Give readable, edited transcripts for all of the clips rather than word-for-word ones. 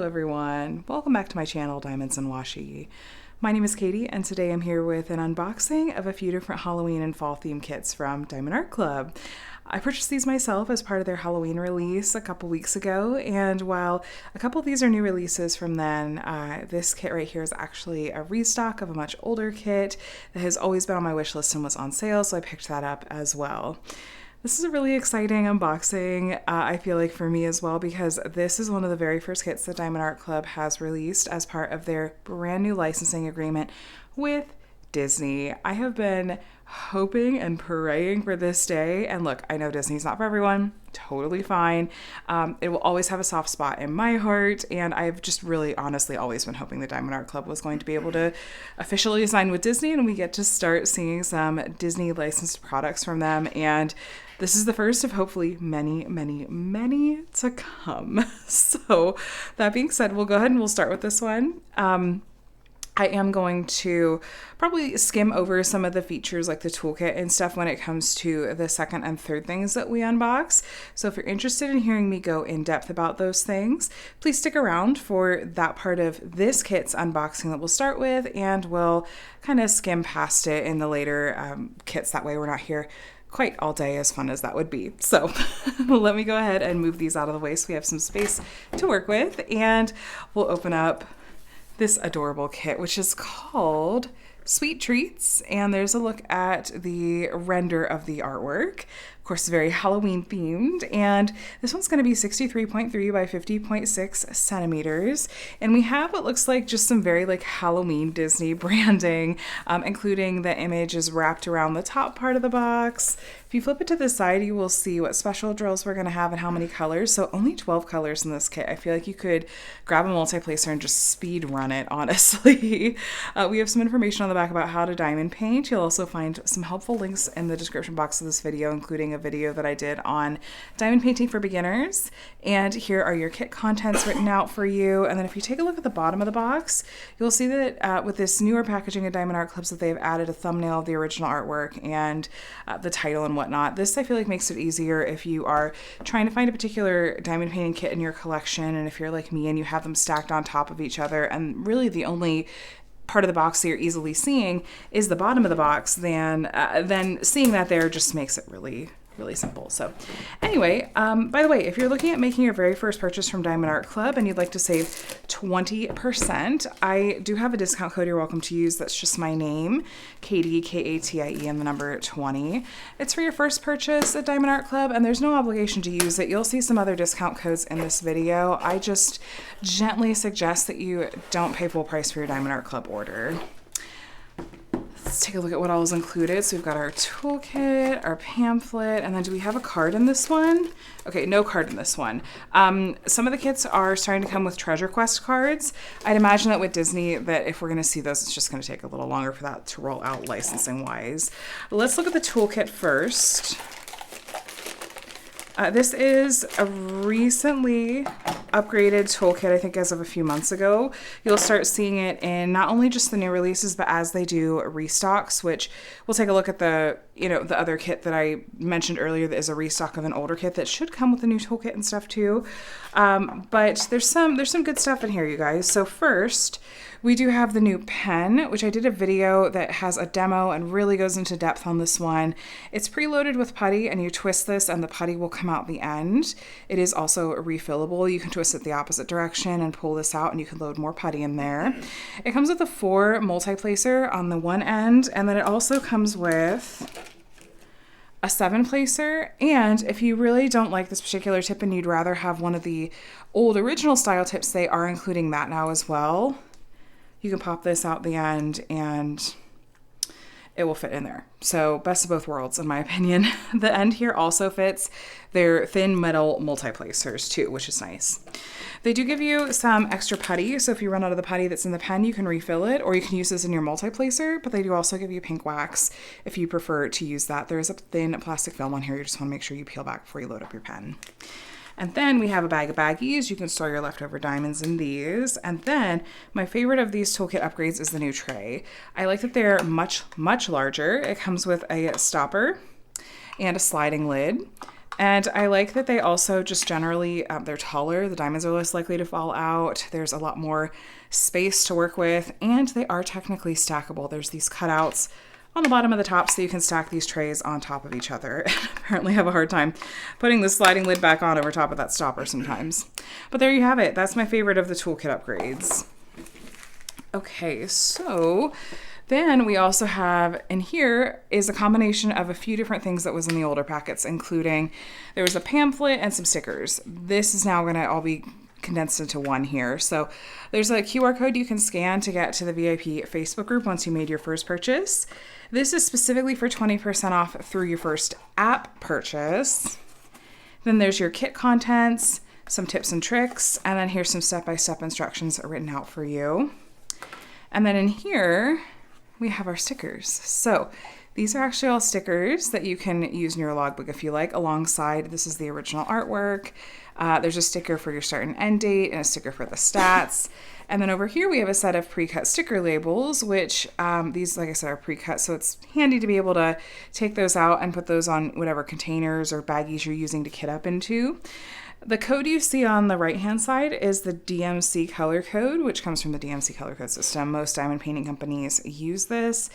everyone, welcome back to my channel, Diamonds and Washi. My name is Katie and today I'm here with an unboxing of a few different Halloween and fall theme kits from Diamond Art Club. I purchased these myself as part of their Halloween release a couple weeks ago, and while a couple of these are new releases from then, this kit right here is actually a restock of a much older kit that has always been on my wish list and was on sale, so I picked that up as well. This is a really exciting unboxing, I feel like, for me as well, because this is one of the very first kits that Diamond Art Club has released as part of their brand new licensing agreement with Disney. I have been hoping and praying for this day, and look, I know Disney's not for everyone, totally fine. It will always have a soft spot in my heart, and I've just really honestly always been hoping the Diamond Art Club was going to be able to officially sign with Disney and we get to start seeing some Disney licensed products from them, and this is the first of hopefully many, many, many to come. So that being said, we'll go ahead and we'll start with this one. I am going to probably skim over some of the features like the toolkit and stuff when it comes to the second and third things that we unbox. So if you're interested in hearing me go in depth about those things, please stick around for that part of this kit's unboxing that we'll start with, and we'll kind of skim past it in the later kits. That way we're not here quite all day, as fun as that would be. So let me go ahead and move these out of the way so we have some space to work with, and we'll open up this adorable kit, which is called Sweet Treats, and there's a look at the render of the artwork. Of course, very Halloween themed, and this one's going to be 63.3 by 50.6 centimeters, and we have what looks like just some very like Halloween Disney branding, including the image is wrapped around the top part of the box. If you flip it to the side, you will see what special drills we're going to have and how many colors. So only 12 colors in this kit. I feel like you could grab a multi-placer and just speed run it, honestly. We have some information on the back about how to diamond paint. You'll also find some helpful links in the description box of this video, including a video that I did on diamond painting for beginners. And here are your kit contents written out for you. And then if you take a look at the bottom of the box, you'll see that with this newer packaging of Diamond Art Clubs that they've added a thumbnail of the original artwork and the title and whatnot. This I feel like makes it easier if you are trying to find a particular diamond painting kit in your collection, and if you're like me and you have them stacked on top of each other and really the only part of the box that you're easily seeing is the bottom of the box, then seeing that there just makes it really simple. So anyway, by the way, if you're looking at making your very first purchase from Diamond Art Club and you'd like to save 20%, I do have a discount code you're welcome to use. That's just my name, Katie, Katie, and the number 20. It's for your first purchase at Diamond Art Club, and there's no obligation to use it. You'll see some other discount codes in this video. I just gently suggest that you don't pay full price for your Diamond Art Club order. Let's take a look at what all is included. So we've got our toolkit, our pamphlet, and then do we have a card in this one? Okay, no card in this one. Some of the kits are starting to come with treasure quest cards. I'd imagine that with Disney, that if we're going to see those, it's just going to take a little longer for that to roll out licensing wise. Let's look at the toolkit first. This is a recently upgraded toolkit, I think as of a few months ago. You'll start seeing it in not only just the new releases, but as they do restocks, which we'll take a look at the other kit that I mentioned earlier that is a restock of an older kit that should come with a new toolkit and stuff too. But there's some good stuff in here, you guys. So first, we do have the new pen, which I did a video that has a demo and really goes into depth on this one. It's preloaded with putty, and you twist this and the putty will come out the end. It is also refillable. You can twist it the opposite direction and pull this out, and you can load more putty in there. It comes with a 4 multi-placer on the one end, and then it also comes with a 7 placer, and if you really don't like this particular tip and you'd rather have one of the old original style tips, they are including that now as well. You can pop this out the end and it will fit in there. So best of both worlds, in my opinion. The end here also fits their thin metal multi-placers too, which is nice. They do give you some extra putty, so if you run out of the putty that's in the pen, you can refill it, or you can use this in your multi-placer, but they do also give you pink wax if you prefer to use that. There is a thin plastic film on here. You just want to make sure you peel back before you load up your pen. And then we have a bag of baggies. You can store your leftover diamonds in these. And then my favorite of these toolkit upgrades is the new tray. I like that they're much, much larger. It comes with a stopper and a sliding lid. And I like that they also just generally, they're taller. The diamonds are less likely to fall out. There's a lot more space to work with, and they are technically stackable. There's these cutouts on the bottom of the top so you can stack these trays on top of each other. Apparently have a hard time putting the sliding lid back on over top of that stopper sometimes. But there you have it. That's my favorite of the toolkit upgrades. Okay, so then we also have in here is a combination of a few different things that was in the older packets, including there was a pamphlet and some stickers. This is now going to all be condensed into one here. So there's a QR code you can scan to get to the VIP Facebook group once you made your first purchase. This is specifically for 20% off through your first app purchase. Then there's your kit contents, some tips and tricks, and then here's some step-by-step instructions written out for you. And then in here, we have our stickers. So these are actually all stickers that you can use in your logbook if you like, alongside, this is the original artwork. There's a sticker for your start and end date and a sticker for the stats. And then over here we have a set of pre-cut sticker labels, which these, like I said, are pre-cut, so it's handy to be able to take those out and put those on whatever containers or baggies you're using to kit up into. The code you see on the right-hand side is the DMC color code, which comes from the DMC color code system. Most diamond painting companies use this.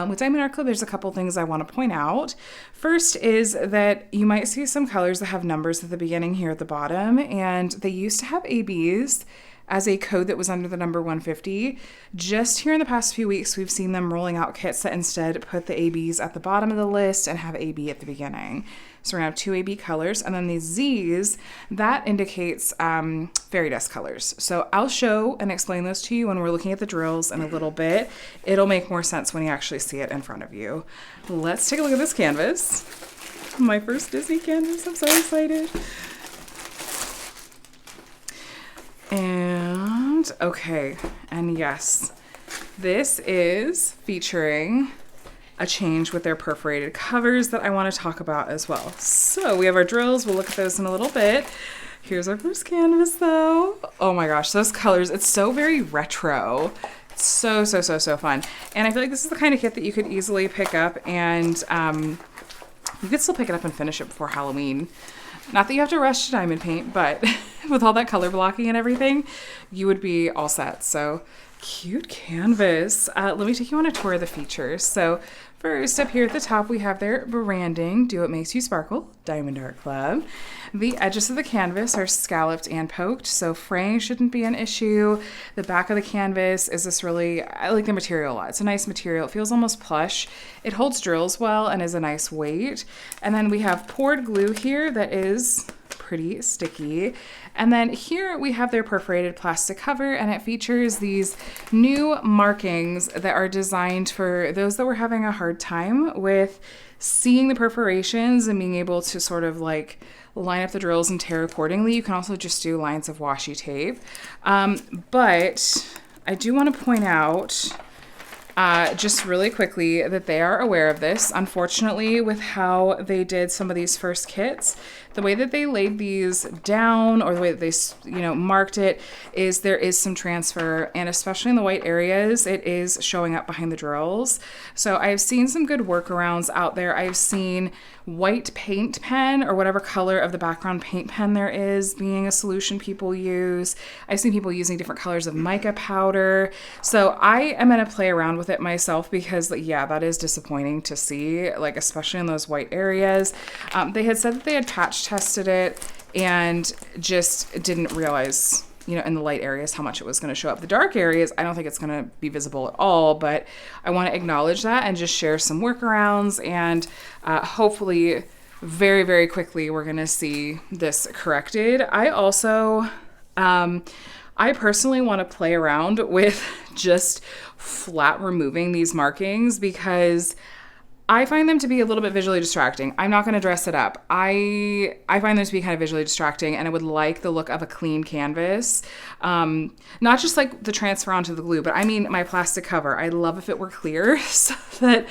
With Diamond Art Club, there's a couple things I want to point out. First is that you might see some colors that have numbers at the beginning here at the bottom, and they used to have ABs as a code that was under the number 150. Just here in the past few weeks, we've seen them rolling out kits that instead put the ABs at the bottom of the list and have AB at the beginning. So we're gonna have two AB colors, and then these Zs, that indicates fairy dust colors. So I'll show and explain those to you when we're looking at the drills in a little bit. It'll make more sense when you actually see it in front of you. Let's take a look at this canvas. My first Disney canvas, I'm so excited. And okay, and yes, this is featuring a change with their perforated covers that I want to talk about as well. So we have our drills, we'll look at those in a little bit. Here's our first canvas though. Oh my gosh, those colors, it's so very retro. It's so fun. And I feel like this is the kind of kit that you could easily pick up, and you could still pick it up and finish it before Halloween. Not that you have to rush to diamond paint, but with all that color blocking and everything, you would be all set. So cute canvas. Let me take you on a tour of the features. So first, up here at the top, we have their branding, Do What Makes You Sparkle, Diamond Art Club. The edges of the canvas are scalloped and poked, so fraying shouldn't be an issue. The back of the canvas is this really, I like the material a lot. It's a nice material. It feels almost plush. It holds drills well and is a nice weight. And then we have poured glue here that is pretty sticky. And then here we have their perforated plastic cover, and it features these new markings that are designed for those that were having a hard time with seeing the perforations and being able to sort of like line up the drills and tear accordingly. You can also just do lines of washi tape. But I do want to point out just really quickly that they are aware of this. Unfortunately, with how they did some of these first kits, the way that they laid these down, or the way that they, marked it, is there is some transfer, and especially in the white areas, it is showing up behind the drills. So I've seen some good workarounds out there. I've seen white paint pen, or whatever color of the background paint pen there is, being a solution people use. I've seen people using different colors of mica powder. So I am going to play around with it myself, because yeah, that is disappointing to see, like especially in those white areas. They had said that they had patch tested it and just didn't realize, in the light areas how much it was going to show up. The dark areas, I don't think it's going to be visible at all, but I want to acknowledge that and just share some workarounds, and hopefully very, very quickly we're going to see this corrected. I also, I personally want to play around with just flat removing these markings, because I find them to be a little bit visually distracting. I'm not going to dress it up. I find them to be kind of visually distracting, and I would like the look of a clean canvas. Not just like the transfer onto the glue, but I mean my plastic cover. I love if it were clear, so that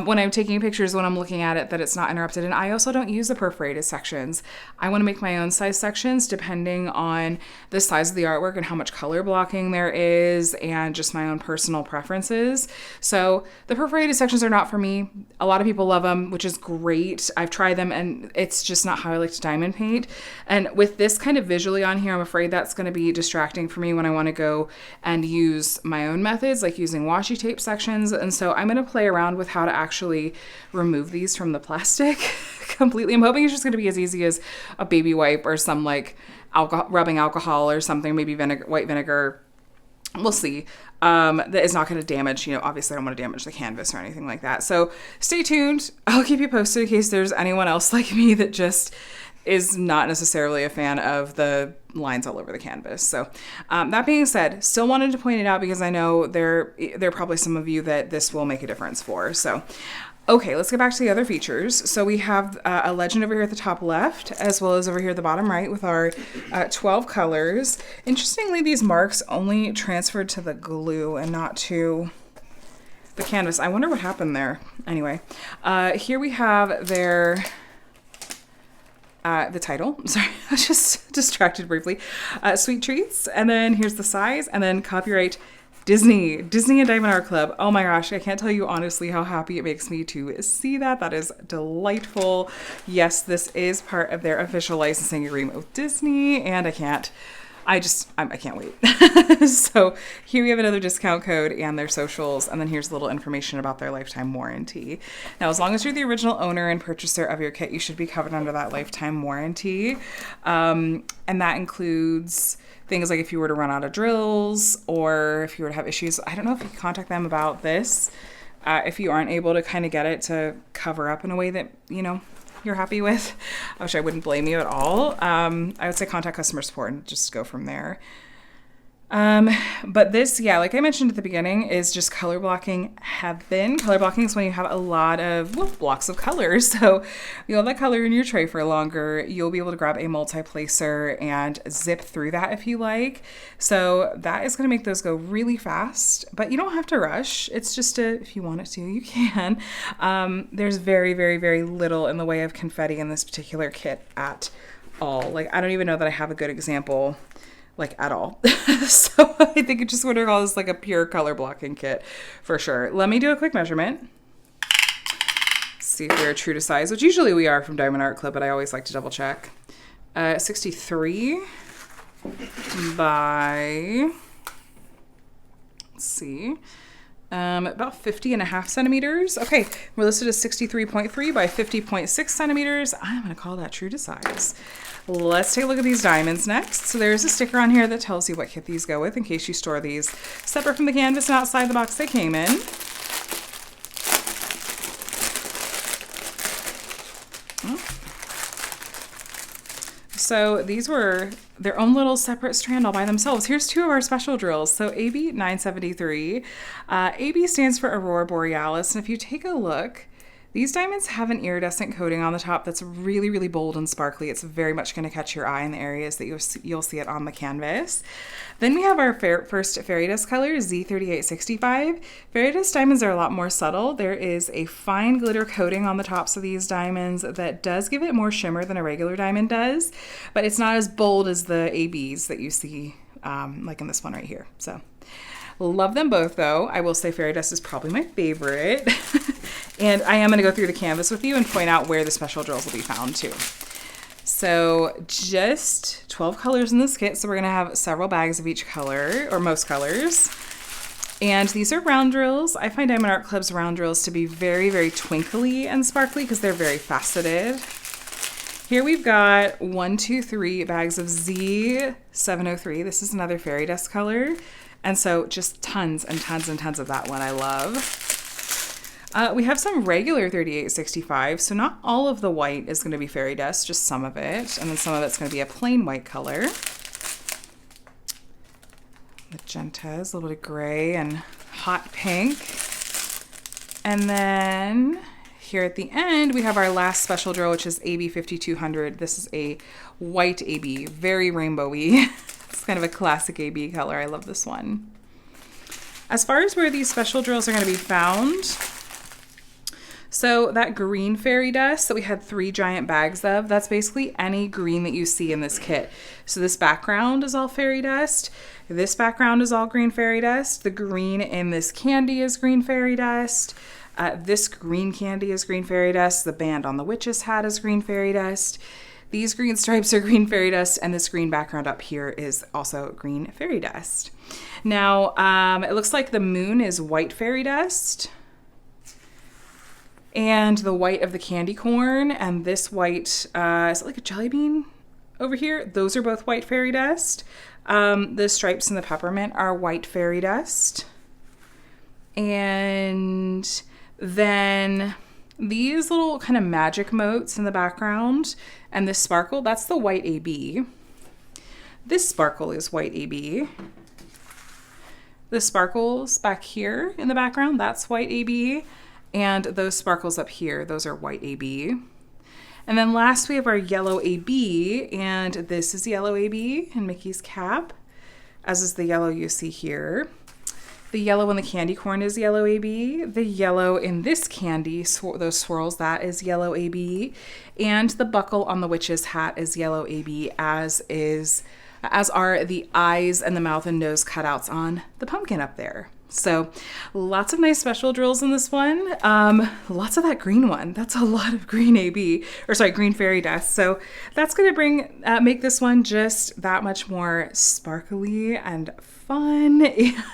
when I'm taking pictures, when I'm looking at it, that it's not interrupted. And I also don't use the perforated sections. I want to make my own size sections depending on the size of the artwork and how much color blocking there is, and just my own personal preferences. So the perforated sections are not for me. A lot of people love them, which is great. I've tried them and it's just not how I like to diamond paint. And with this kind of visually on here, I'm afraid that's going to be distracting for me when I want to go and use my own methods, like using washi tape sections. And so I'm going to play around with how to actually remove these from the plastic completely. I'm hoping it's just going to be as easy as a baby wipe or some like rubbing alcohol or something, maybe white vinegar. We'll see. That is not going to damage, obviously I don't want to damage the canvas or anything like that. So stay tuned. I'll keep you posted in case there's anyone else like me that just is not necessarily a fan of the lines all over the canvas. So that being said, still wanted to point it out because I know there are probably some of you that this will make a difference for. So okay, let's get back to the other features. So we have a legend over here at the top left, as well as over here at the bottom right with our 12 colors. Interestingly, these marks only transferred to the glue and not to the canvas. I wonder what happened there. Anyway, here we have their the title. Sorry, I was just distracted briefly. Sweet Treats, and then here's the size, and then copyright Disney and Diamond Art Club. Oh my gosh, I can't tell you honestly how happy it makes me to see that. That is delightful. Yes, this is part of their official licensing agreement with Disney, and I can't wait. So here we have another discount code and their socials, and then here's a little information about their lifetime warranty. Now, as long as you're the original owner and purchaser of your kit, you should be covered under that lifetime warranty. And that includes things like if you were to run out of drills or if you were to have issues. I don't know if you can contact them about this. If you aren't able to kind of get it to cover up in a way that, you're happy with, which I wouldn't blame you at all. I would say contact customer support and just go from there. But this, like I mentioned at the beginning, is just color blocking heaven. Color blocking is when you have a lot of blocks of colors. So you have that color in your tray for longer. You'll be able to grab a multi-placer and zip through that if you like. So that is going to make those go really fast, but you don't have to rush. It's just if you want it to, you can. There's very, very, very little in the way of confetti in this particular kit at all. Like, I don't even know that I have a good example at all. So I think it just would have called this like a pure color blocking kit for sure. Let me do a quick measurement. See if we're true to size, which usually we are from Diamond Art Club, but I always like to double check. 63 by, let's see, about 50.5 centimeters. Okay, we're listed as 63.3 by 50.6 centimeters. I'm gonna call that true to size. Let's take a look at these diamonds next. So there's a sticker on here that tells you what kit these go with in case you store these separate from the canvas and outside the box they came in. So these were their own little separate strand all by themselves. Here's two of our special drills. So AB 973. AB stands for Aurora Borealis. And if you take a look, these diamonds have an iridescent coating on the top that's really, really bold and sparkly. It's very much going to catch your eye in the areas that you'll see it on the canvas. Then we have our first fairy dust color, Z3865. Fairy dust diamonds are a lot more subtle. There is a fine glitter coating on the tops of these diamonds that does give it more shimmer than a regular diamond does, but it's not as bold as the ABs that you see like in this one right here. So love them both though. I will say fairy dust is probably my favorite. And I am going to go through the canvas with you and point out where the special drills will be found too. So just 12 colors in this kit. So we're going to have several bags of each color, or most colors. And these are round drills. I find Diamond Art Club's round drills to be very, very twinkly and sparkly because they're very faceted. Here we've got 1, 2, 3 bags of Z703. This is another fairy dust color. And so just tons and tons and tons of that one I love. We have some regular 3865, so not all of the white is going to be fairy dust, just some of it, and then some of it's going to be a plain white color. Magentas, a little bit of gray and hot pink. And then here at the end, we have our last special drill, which is AB 5200. This is a white AB, very rainbowy. It's kind of a classic AB color. I love this one. As far as where these special drills are going to be found, so that green fairy dust that we had 3 giant bags of, that's basically any green that you see in this kit. So this background is all fairy dust. This background is all green fairy dust. The green in this candy is green fairy dust. This green candy is green fairy dust. The band on the witch's hat is green fairy dust. These green stripes are green fairy dust, and this green background up here is also green fairy dust. Now, it looks like the moon is white fairy dust, and the white of the candy corn, and this white, is it like a jelly bean over here? Those are both white fairy dust. The stripes and the peppermint are white fairy dust. And then these little kind of magic motes in the background and this sparkle, that's the white AB. This sparkle is white AB. The sparkles back here in the background, that's white AB. And those sparkles up here, those are white AB. And then last we have our yellow AB, and this is yellow AB in Mickey's cap, as is the yellow you see here. The yellow in the candy corn is yellow AB. The yellow in this candy, those swirls, that is yellow AB. And the buckle on the witch's hat is yellow AB, as are the eyes and the mouth and nose cutouts on the pumpkin up there. So lots of nice special drills in this one. Lots of that green one. That's a lot of green AB, or sorry, green fairy dust. So that's going to make this one just that much more sparkly and fun.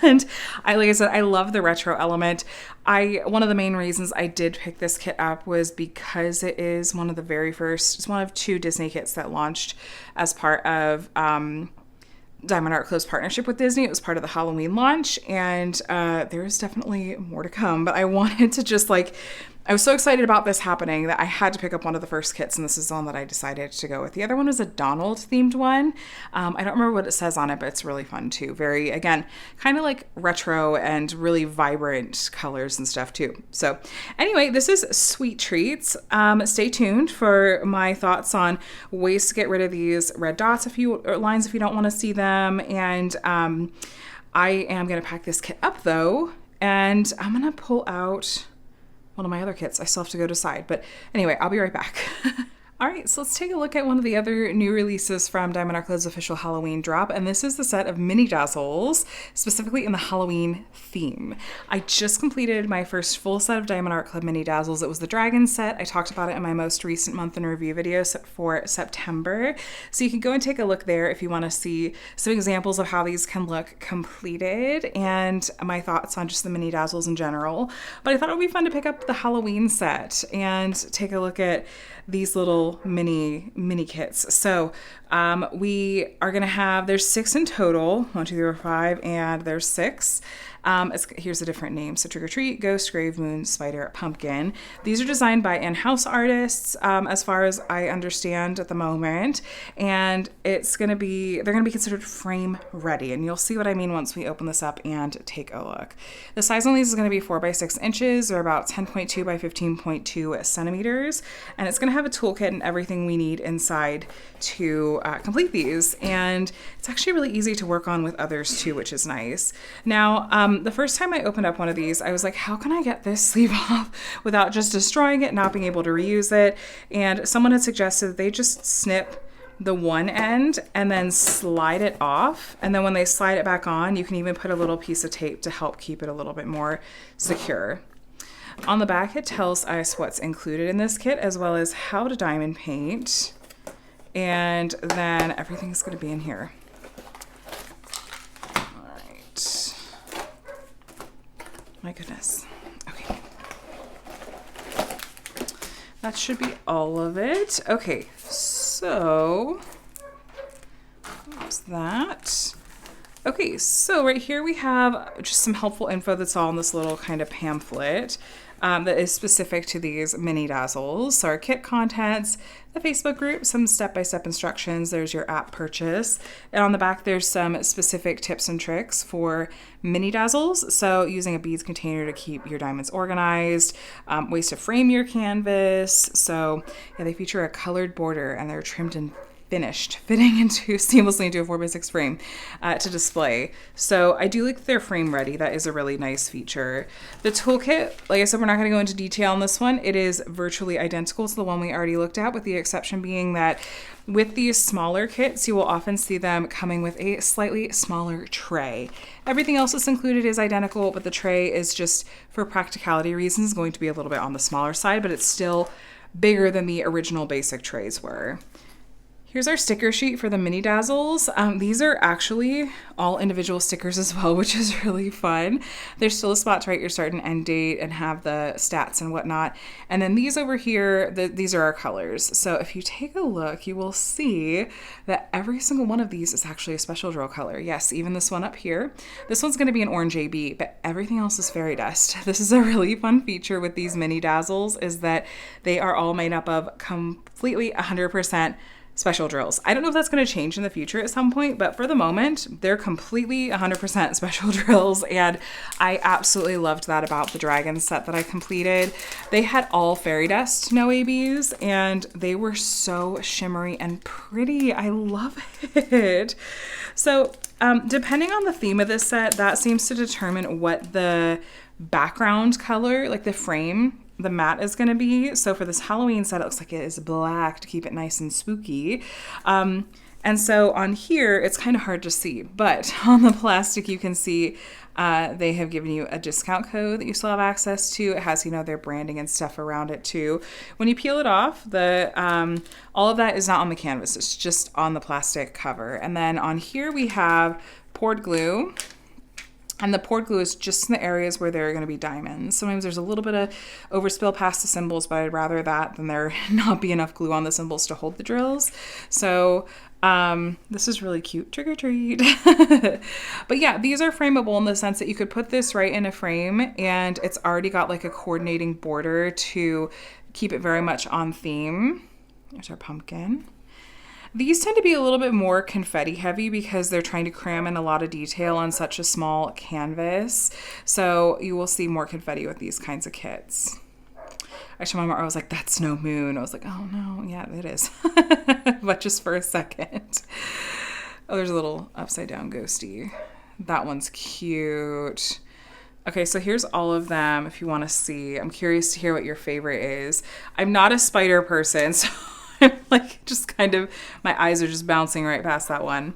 And like I said, I love the retro element. One of the main reasons I did pick this kit up was because it is one of the very first, it's one of 2 Disney kits that launched as part of, Diamond Art Club's partnership with Disney. It was part of the Halloween launch, and there is definitely more to come, but I wanted to just I was so excited about this happening that I had to pick up one of the first kits, and this is the one that I decided to go with. The other one was a Donald themed one. I don't remember what it says on it, but it's really fun too. Very, again, kind of like retro and really vibrant colors and stuff too. So anyway, this is Sweet Treats. Stay tuned for my thoughts on ways to get rid of these red dots or lines if you don't want to see them. And I am going to pack this kit up though, and I'm going to pull out one of my other kits. I still have to go decide. But anyway, I'll be right back. All right, so let's take a look at one of the other new releases from Diamond Art Club's official Halloween drop, and this is the set of mini Dazzles, specifically in the Halloween theme. I just completed my first full set of Diamond Art Club mini Dazzles. It was the Dragon set. I talked about it in my most recent month in review video for September, so you can go and take a look there if you want to see some examples of how these can look completed and my thoughts on just the mini Dazzles in general. But I thought it would be fun to pick up the Halloween set and take a look at these little mini kits. So we are gonna have, there's 6 in total, 1, 2, 3, 4, 5, and there's 6. Here's a different name. So Trick or Treat, Ghost, Grave, Moon, Spider, Pumpkin. These are designed by in-house artists, as far as I understand at the moment. And they're gonna be considered frame ready. And you'll see what I mean once we open this up and take a look. The size on these is gonna be 4 by 6 inches, or about 10.2 by 15.2 centimeters. And it's gonna have a toolkit and everything we need inside to complete these. And it's actually really easy to work on with others too, which is nice. Now, the first time I opened up one of these, I was like, how can I get this sleeve off without just destroying it, not being able to reuse it? And someone had suggested that they just snip the one end and then slide it off. And then when they slide it back on, you can even put a little piece of tape to help keep it a little bit more secure. On the back, it tells us what's included in this kit, as well as how to diamond paint. And then everything's going to be in here. All right. My goodness. Okay. That should be all of it. Okay, so what's that? Okay, so right here we have just some helpful info that's all in this little kind of pamphlet that is specific to these mini Dazzles. So our kit contents, the Facebook group, some step-by-step instructions, there's your app purchase, and on the back there's some specific tips and tricks for mini Dazzles. So using a beads container to keep your diamonds organized, ways to frame your canvas. So yeah, they feature a colored border and they're trimmed in finished fitting seamlessly into a 4x6 frame to display. So I do like their frame ready. That is a really nice feature. The toolkit, like I said, we're not going to go into detail on this one. It is virtually identical to the one we already looked at, with the exception being that with these smaller kits, you will often see them coming with a slightly smaller tray. Everything else that's included is identical, but the tray is just, for practicality reasons, going to be a little bit on the smaller side, but it's still bigger than the original basic trays were. Here's our sticker sheet for the mini Dazzles. These are actually all individual stickers as well, which is really fun. There's still a spot to write your start and end date and have the stats and whatnot. And then these over here, these are our colors. So if you take a look, you will see that every single one of these is actually a special drill color. Yes, even this one up here. This one's gonna be an orange AB, but everything else is fairy dust. This is a really fun feature with these mini Dazzles, is that they are all made up of completely 100% special drills. I don't know if that's going to change in the future at some point, but for the moment, they're completely 100% special drills, and I absolutely loved that about the dragon set that I completed. They had all fairy dust, no ABs, and they were so shimmery and pretty. I love it. So depending on the theme of this set, that seems to determine what the background color, like the frame, the mat is going to be. So for this Halloween set, it looks like it is black to keep it nice and spooky. And so on here, it's kind of hard to see, but on the plastic, you can see they have given you a discount code that you still have access to. It has, you know, their branding and stuff around it too. When you peel it off, all of that is not on the canvas. It's just on the plastic cover. And then on here, we have poured glue. And the poured glue is just in the areas where there are going to be diamonds. Sometimes there's a little bit of overspill past the symbols, but I'd rather that than there not be enough glue on the symbols to hold the drills. So this is really cute. Trick or treat. But yeah, these are frameable in the sense that you could put this right in a frame, and it's already got like a coordinating border to keep it very much on theme. There's our pumpkin. These tend to be a little bit more confetti heavy because they're trying to cram in a lot of detail on such a small canvas. So you will see more confetti with these kinds of kits. Actually, I was like, that's no moon. I was like, oh no, yeah, it is. But just for a second. Oh, there's a little upside down ghosty. That one's cute. Okay, so here's all of them if you want to see. I'm curious to hear what your favorite is. I'm not a spider person, so I'm like just kind of, my eyes are just bouncing right past that one.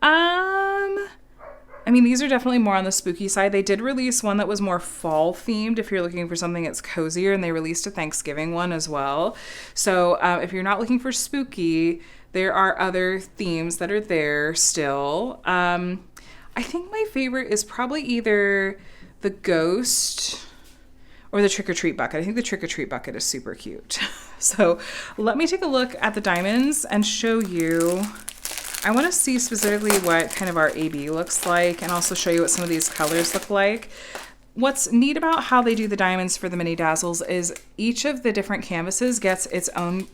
I mean, these are definitely more on the spooky side. They did release one that was more fall themed if you're looking for something that's cozier, and they released a Thanksgiving one as well. So if you're not looking for spooky, there are other themes that are there still. I think my favorite is probably either the ghost or the trick-or-treat bucket. I think the trick-or-treat bucket is super cute. So let me take a look at the diamonds and show you. I want to see specifically what kind of our AB looks like, and also show you what some of these colors look like. What's neat about how they do the diamonds for the mini Dazzles is each of the different canvases gets its own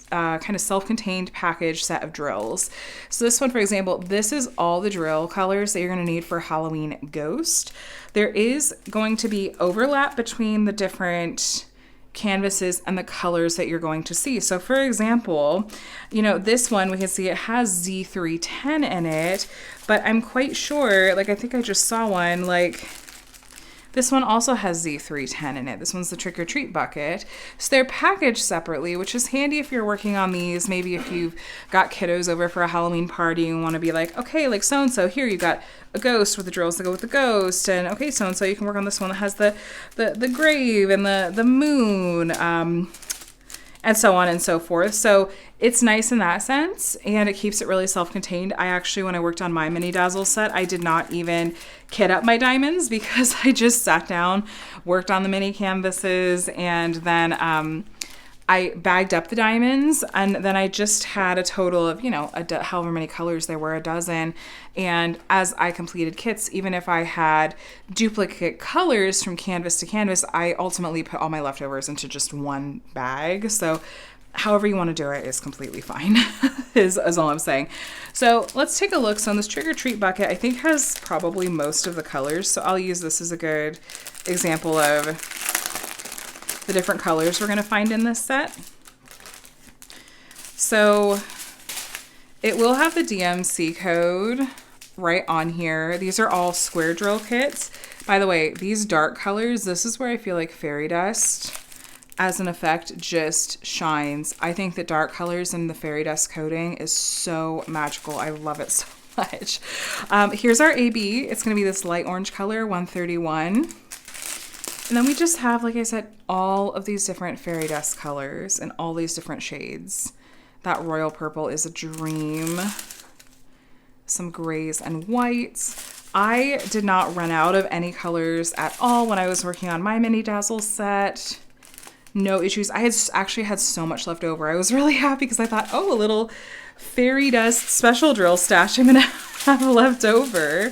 kind of self-contained package set of drills. So this one, for example, this is all the drill colors that you're going to need for Halloween Ghost. There is going to be overlap between the different canvases and the colors that you're going to see. So for example, you know, this one, we can see it has Z310 in it, but I'm quite sure, like I think I just saw one, like this one also has Z310 in it. This one's the trick or treat bucket. So they're packaged separately, which is handy if you're working on these. Maybe if you've got kiddos over for a Halloween party and want to be like, okay, like so-and-so, here you got a ghost with the drills that go with the ghost. And okay, so-and-so, you can work on this one that has the grave and the moon, and so on and so forth. So it's nice in that sense, and it keeps it really self-contained. I actually, when I worked on my mini Dazzle set, I did not even kit up my diamonds because I just sat down, worked on the mini canvases, and then I bagged up the diamonds, and then I just had a total of, you know, however many colors there were, a dozen. And as I completed kits, even if I had duplicate colors from canvas to canvas, I ultimately put all my leftovers into just one bag. So however you want to do it is completely fine, is all I'm saying. So let's take a look. So in this trick or treat bucket, I think has probably most of the colors. So I'll use this as a good example of the different colors we're going to find in this set. So It will have the DMC code right on here. These are all square drill kits. By the way, these dark colors, this is where I feel like fairy dust as an effect just shines. I think that dark colors and the fairy dust coating is so magical. I love it so much. Here's our AB. It's going to be this light orange color, 131. And then we just have, like I said, all of these different fairy dust colors and all these different shades. That royal purple is a dream. Some grays and whites. I did not run out of any colors at all when I was working on my mini Dazzles set. No issues. I had actually had so much left over. I was really happy because I thought, oh, a little fairy dust special drill stash I'm gonna have left over.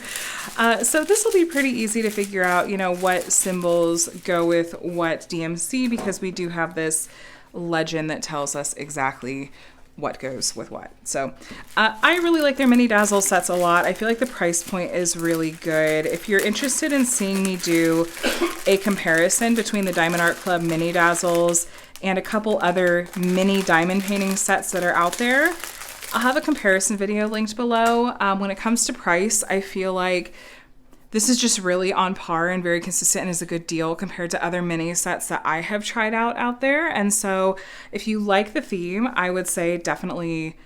So this will be pretty easy to figure out, you know, what symbols go with what DMC, because we do have this legend that tells us exactly what goes with what. So I really like their mini Dazzle sets a lot. I feel like the price point is really good. If you're interested in seeing me do a comparison between the Diamond Art Club mini Dazzles and a couple other mini diamond painting sets that are out there, I'll have a comparison video linked below. When it comes to price, I feel like this is just really on par and very consistent and is a good deal compared to other mini sets that I have tried out there. And so if you like the theme, I would say definitely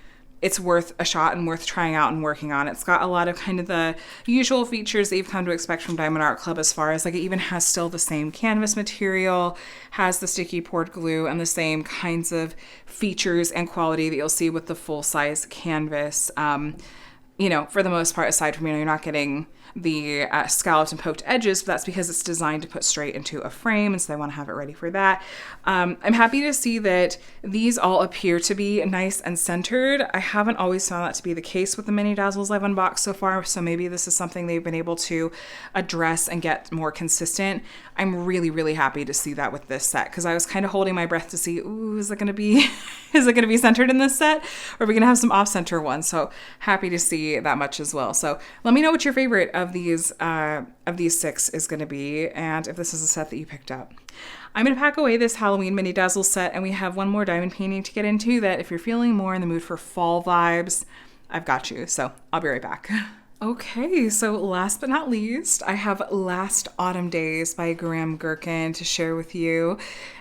it's worth a shot and worth trying out and working on. It's got a lot of kind of the usual features that you've come to expect from Diamond Art Club, as far as like it even has still the same canvas material, has the sticky poured glue, and the same kinds of features and quality that you'll see with the full-size canvas. You know, for the most part, aside from, you know, you're not getting the scalloped and poked edges, but that's because it's designed to put straight into a frame, and so I want to have it ready for that. I'm happy to see that these all appear to be nice and centered. I haven't always found that to be the case with the mini Dazzles I've unboxed so far, so maybe this is something they've been able to address and get more consistent. I'm really, really happy to see that with this set, because I was kind of holding my breath to see, ooh, is it going to be is it going to be centered in this set, or are we going to have some off-center ones? So happy to see that much as well. So let me know what your favorite of these 6 is going to be, and if this is a set that you picked up. I'm going to pack away this Halloween mini Dazzle set, and we have one more diamond painting to get into that if you're feeling more in the mood for fall vibes, I've got you. So I'll be right back. Okay, so last but not least, I have Last Autumn Days by Graham Gherkin to share with you.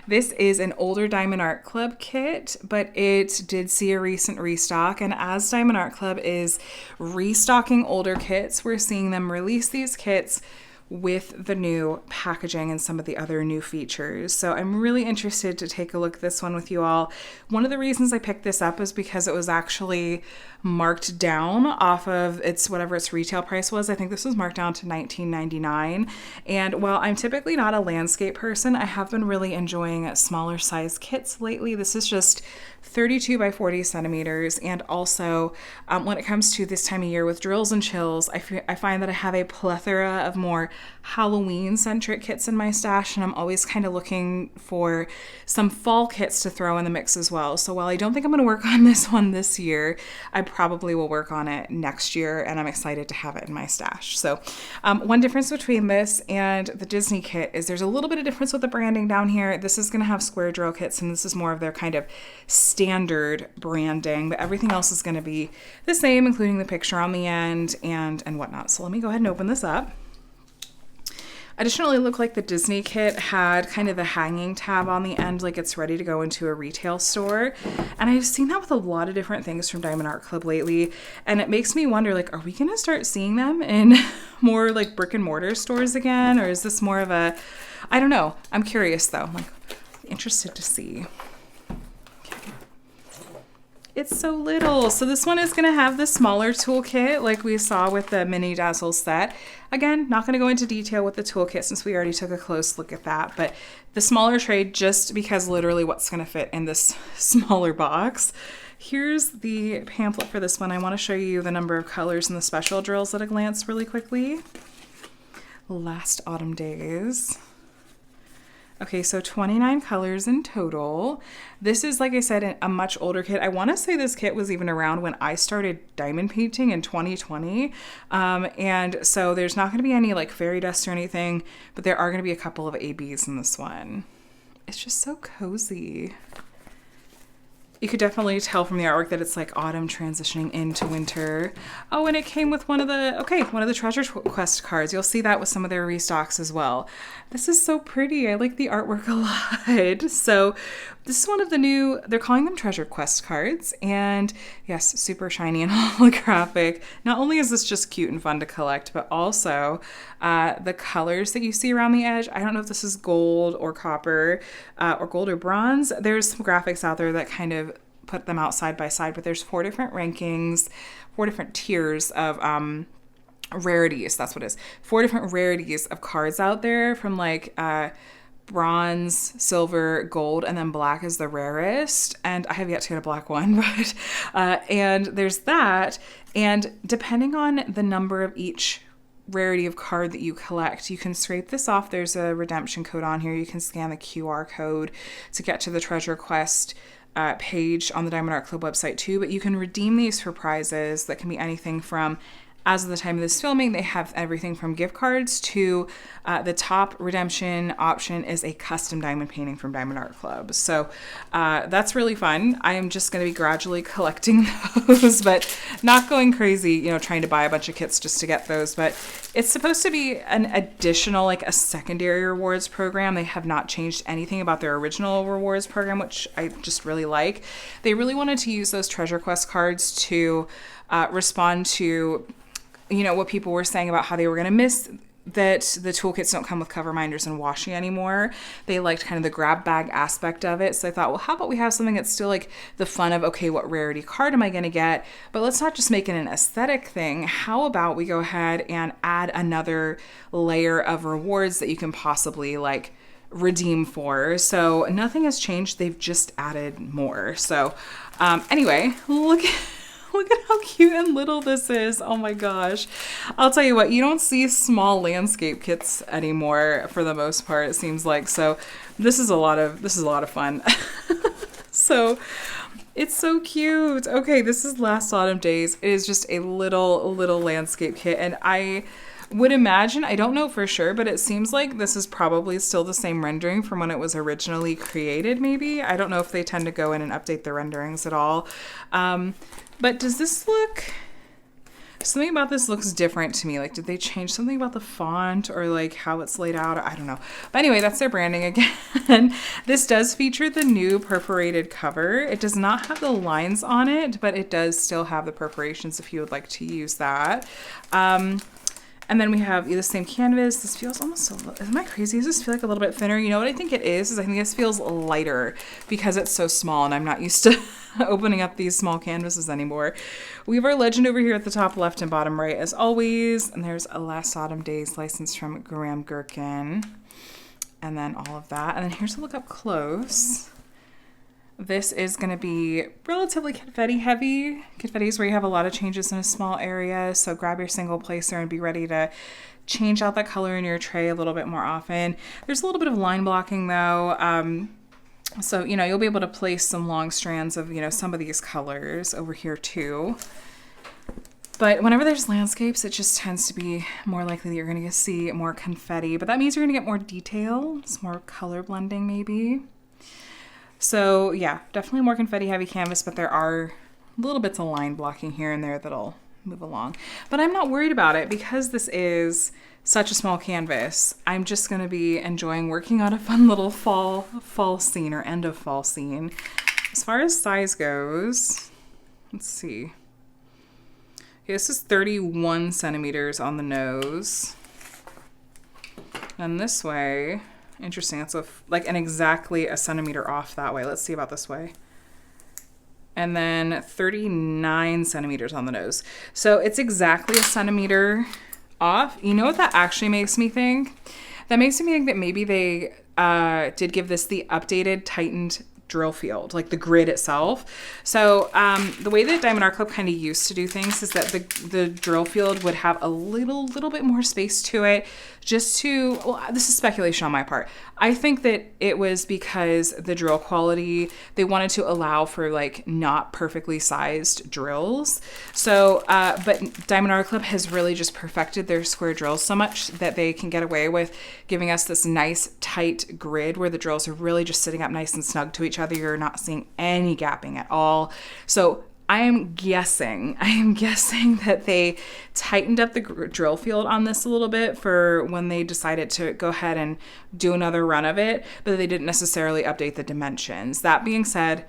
This is an older Diamond Art Club kit, but it did see a recent restock, and as Diamond Art Club is restocking older kits, we're seeing them release these kits with the new packaging and some of the other new features. So I'm really interested to take a look at this one with you all. One of the reasons I picked this up is because it was actually marked down off of whatever its retail price was. I think this was marked down to $19.99. And while I'm typically not a landscape person, I have been really enjoying smaller size kits lately. This is just 32 by 40 centimeters. And also when it comes to this time of year with drills and chills, I find that I have a plethora of more Halloween centric kits in my stash, and I'm always kind of looking for some fall kits to throw in the mix as well. So while I don't think I'm going to work on this one this year, I probably will work on it next year, and I'm excited to have it in my stash. So one difference between this and the Disney kit is there's a little bit of difference with the branding down here. This is going to have square drill kits, and this is more of their kind of standard branding, but everything else is going to be the same, including the picture on the end and whatnot. So let me go ahead and open this up. Additionally, it looked like the Disney kit had kind of the hanging tab on the end, like it's ready to go into a retail store. And I've seen that with a lot of different things from Diamond Art Club lately. And it makes me wonder, like, are we going to start seeing them in more like brick and mortar stores again? Or is this more of a, I don't know. I'm curious though. I'm like interested to see. It's so little. So this one is going to have the smaller toolkit like we saw with the mini Dazzle set. Again, not going to go into detail with the toolkit since we already took a close look at that, but the smaller tray just because literally what's going to fit in this smaller box. Here's the pamphlet for this one. I want to show you the number of colors and the special drills at a glance really quickly. Last Autumn Days. Okay, so 29 colors in total. This is, like I said, a much older kit. I want to say this kit was even around when I started diamond painting in 2020. And so there's not going to be any like fairy dust or anything, but there are going to be a couple of ABs in this one. It's just so cozy. You could definitely tell from the artwork that it's like autumn transitioning into winter. Oh, and it came with one of the Treasure Quest cards. You'll see that with some of their restocks as well. This is so pretty. I like the artwork a lot. So this is one of the new, they're calling them Treasure Quest cards. And yes, super shiny and holographic. Not only is this just cute and fun to collect, but also the colors that you see around the edge. I don't know if this is gold or copper or gold or bronze. There's some graphics out there that kind of put them out side by side, but there's 4 different rankings, 4 different tiers of rarities. That's what it is. 4 different rarities of cards out there, from like bronze, silver, gold, and then black is the rarest. And I have yet to get a black one, but and there's that. And depending on the number of each rarity of card that you collect, you can scrape this off. There's a redemption code on here. You can scan the QR code to get to the Treasure Quest page on the Diamond Art Club website too, but you can redeem these for prizes that can be anything from, as of the time of this filming, they have everything from gift cards to the top redemption option is a custom diamond painting from Diamond Art Club. So that's really fun. I am just going to be gradually collecting those, but not going crazy, you know, trying to buy a bunch of kits just to get those. But it's supposed to be an additional, like a secondary rewards program. They have not changed anything about their original rewards program, which I just really like. They really wanted to use those Treasure Quest cards to respond to, you know, what people were saying about how they were going to miss that the toolkits don't come with cover minders and washi anymore. They liked kind of the grab bag aspect of it. So I thought, well, how about we have something that's still like the fun of, okay, what rarity card am I going to get? But let's not just make it an aesthetic thing. How about we go ahead and add another layer of rewards that you can possibly like redeem for? So nothing has changed. They've just added more. So anyway, look at how cute and little this is. Oh my gosh. I'll tell you what, you don't see small landscape kits anymore for the most part, it seems like. So this is a lot of fun. So it's so cute. Okay, this is Last Autumn Days. It is just a little landscape kit, and I would imagine, I don't know for sure, but it seems like this is probably still the same rendering from when it was originally created, maybe. I don't know if they tend to go in and update the renderings at all. But does this look, something about this looks different to me. Like, did they change something about the font or like how it's laid out? I don't know. But anyway, that's their branding again. This does feature the new perforated cover. It does not have the lines on it, but it does still have the perforations if you would like to use that. And then we have the same canvas. This feels almost am I crazy? Does this feel like a little bit thinner? You know what I think it is I think this feels lighter because it's so small and I'm not used to opening up these small canvases anymore. We have our legend over here at the top left and bottom right as always. And there's a Last Autumn Days license from Graham Gherkin. And then all of that. And then here's a look up close. This is going to be relatively confetti heavy. Confetti is where you have a lot of changes in a small area. So grab your single placer and be ready to change out that color in your tray a little bit more often. There's a little bit of line blocking though. So, you know, you'll be able to place some long strands of, you know, some of these colors over here too. But whenever there's landscapes, it just tends to be more likely that you're going to see more confetti. But that means you're going to get more detail. It's more color blending maybe. So yeah, definitely more confetti heavy canvas, but there are little bits of line blocking here and there that'll move along. But I'm not worried about it because this is such a small canvas. I'm just going to be enjoying working on a fun little fall scene or end of fall scene. As far as size goes, let's see. Okay, this is 31 centimeters on the nose. And this way, interesting, that's like exactly a centimeter off that way. Let's see about this way. And then 39 centimeters on the nose. So it's exactly a centimeter off. You know what that actually makes me think? That makes me think that maybe they did give this the updated, tightened drill field, like the grid itself. So the way that Diamond Art Club kind of used to do things is that the drill field would have a little bit more space to it, just to, well, this is speculation on my part. I think that it was because the drill quality, they wanted to allow for like not perfectly sized drills. So, but Diamond Art Club has really just perfected their square drills so much that they can get away with giving us this nice tight grid where the drills are really just sitting up nice and snug to each each other. You're not seeing any gapping at all. So I am guessing that they tightened up the drill field on this a little bit for when they decided to go ahead and do another run of it, but they didn't necessarily update the dimensions. That being said,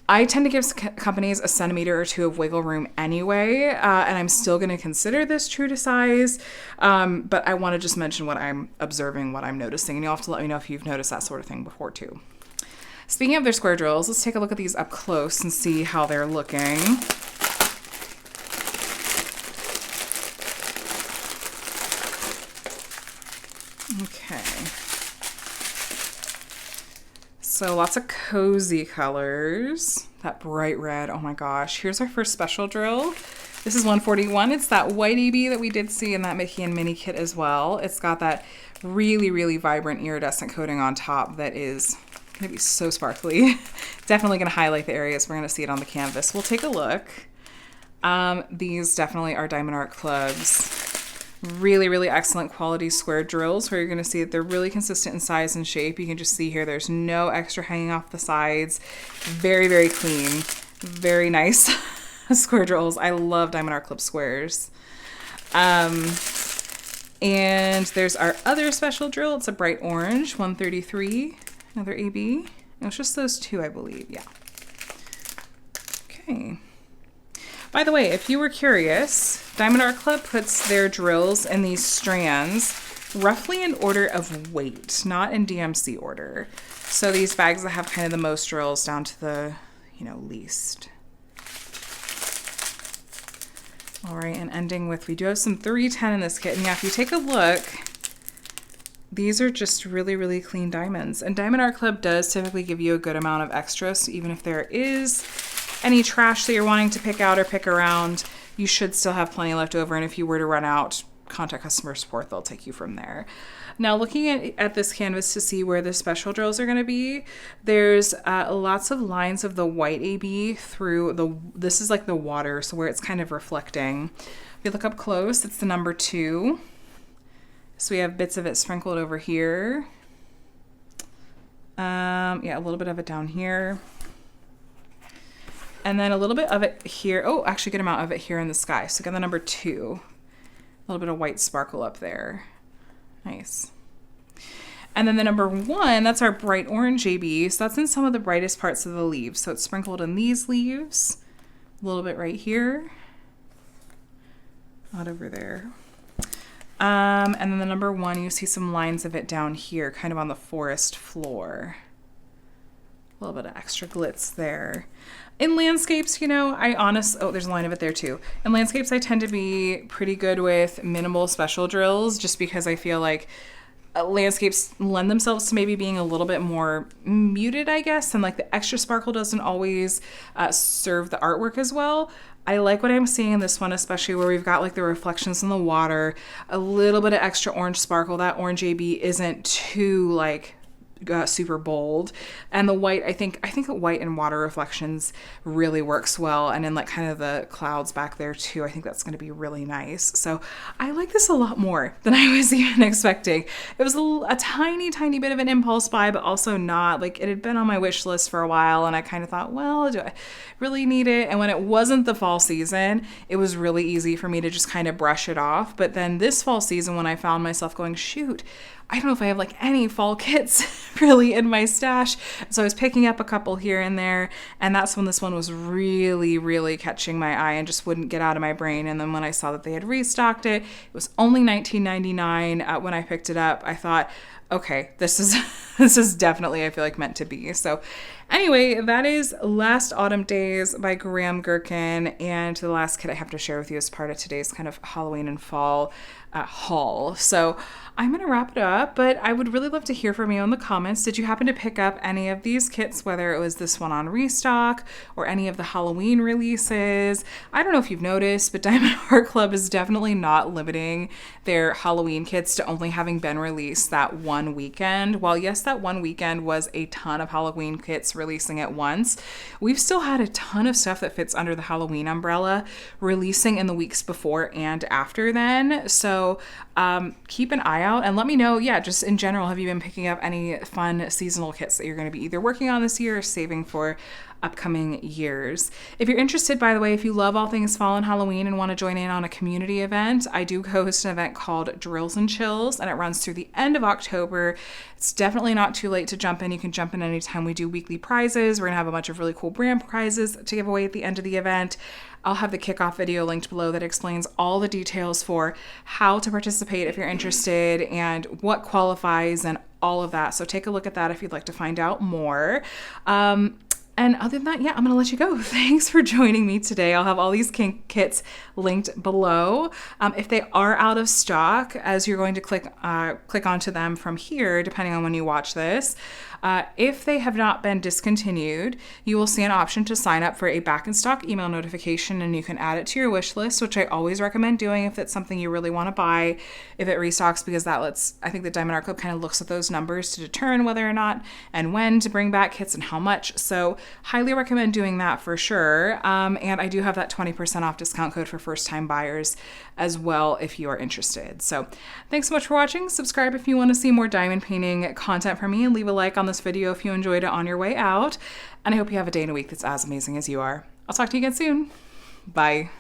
I tend to give companies a centimeter or two of wiggle room anyway, and I'm still going to consider this true to size, but I want to just mention what I'm observing, what I'm noticing, and you'll have to let me know if you've noticed that sort of thing before too. Speaking of their square drills, let's take a look at these up close and see how they're looking. Okay. So lots of cozy colors. That bright red, oh my gosh. Here's our first special drill. This is 141. It's that white AB that we did see in that Mickey and Minnie kit as well. It's got that really, really vibrant iridescent coating on top that is gonna be so sparkly. Definitely gonna highlight the areas. We're gonna see it on the canvas. We'll take a look. These definitely are Diamond Art Club's really, really excellent quality square drills where you're going to see that they're really consistent in size and shape. You can just see here there's no extra hanging off the sides. Very, very clean. Very nice square drills. I love Diamond Art Club squares. And there's our other special drill. It's a bright orange, 133, another AB. It was just those two, I believe. Yeah. Okay. By the way, if you were curious, Diamond Art Club puts their drills in these strands roughly in order of weight, not in DMC order. So these bags that have kind of the most drills down to the, least. All right, and ending with, we do have some 310 in this kit. And yeah, if you take a look, these are just really, really clean diamonds. And Diamond Art Club does typically give you a good amount of extra. So even if there is any trash that you're wanting to pick out or pick around, you should still have plenty left over. And if you were to run out, contact customer support. They'll take you from there. Now, looking at this canvas to see where the special drills are going to be, there's lots of lines of the white AB through this is like the water, so where it's kind of reflecting. If you look up close, it's the number 2. So we have bits of it sprinkled over here. Yeah, a little bit of it down here. And then a little bit of it here. Oh, actually a good amount of it here in the sky. So got the number 2. A little bit of white sparkle up there. Nice. And then the number 1, that's our bright orange AB. So that's in some of the brightest parts of the leaves. So it's sprinkled in these leaves. A little bit right here. Not over there. And then the number 1, you see some lines of it down here, kind of on the forest floor. A little bit of extra glitz there. In landscapes, oh, there's a line of it there too. In landscapes, I tend to be pretty good with minimal special drills just because I feel like landscapes lend themselves to maybe being a little bit more muted, I guess, and like the extra sparkle doesn't always serve the artwork as well. I like what I'm seeing in this one, especially where we've got like the reflections in the water, a little bit of extra orange sparkle. That orange AB isn't too like super bold, and the white, I think the white and water reflections really works well, and in like kind of the clouds back there too. I think that's going to be really nice. So I like this a lot more than I was even expecting. It was a tiny bit of an impulse buy, but also not. Like, it had been on my wish list for a while, and I kind of thought, well, do I really need it? And when it wasn't the fall season, it was really easy for me to just kind of brush it off. But then this fall season, when I found myself going, shoot, I don't know if I have like any fall kits really in my stash. So I was picking up a couple here and there, and that's when this one was really, really catching my eye and just wouldn't get out of my brain. And then when I saw that they had restocked it, it was only $19.99 when I picked it up. I thought, okay, this is definitely, I feel like, meant to be. So anyway, that is Last Autumn Days by Graham Gherkin, and the last kit I have to share with you as part of today's kind of Halloween and fall haul. So I'm going to wrap it up, but I would really love to hear from you in the comments. Did you happen to pick up any of these kits, whether it was this one on restock or any of the Halloween releases? I don't know if you've noticed, but Diamond Art Club is definitely not limiting their Halloween kits to only having been released that one weekend. While yes, that one weekend was a ton of Halloween kits kits releasing at once. We've still had a ton of stuff that fits under the Halloween umbrella releasing in the weeks before and after then. So keep an eye out and let me know, yeah, just in general, have you been picking up any fun seasonal kits that you're going to be either working on this year or saving for upcoming years? If you're interested, by the way, if you love all things fall and Halloween and want to join in on a community event, I do host an event called Drills and Chills, and it runs through the end of October. It's definitely not too late to jump in. You can jump in anytime. We do weekly prizes. We're gonna have a bunch of really cool brand prizes to give away at the end of the event. I'll have the kickoff video linked below that explains all the details for how to participate if you're interested and what qualifies and all of that. So take a look at that if you'd like to find out more. And other than that, yeah, I'm going to let you go. Thanks for joining me today. I'll have all these kink kits linked below. If they are out of stock, as you're going to click onto them from here, depending on when you watch this, if they have not been discontinued, you will see an option to sign up for a back in stock email notification, and you can add it to your wish list, which I always recommend doing if it's something you really want to buy, if it restocks, because that lets, I think the Diamond Art Club kind of looks at those numbers to determine whether or not and when to bring back kits and how much. So highly recommend doing that for sure. And I do have that 20% off discount code for first time buyers as well if you are interested. So thanks so much for watching. Subscribe if you want to see more diamond painting content from me, and leave a like on this video if you enjoyed it on your way out. And I hope you have a day and a week that's as amazing as you are. I'll talk to you again soon. Bye.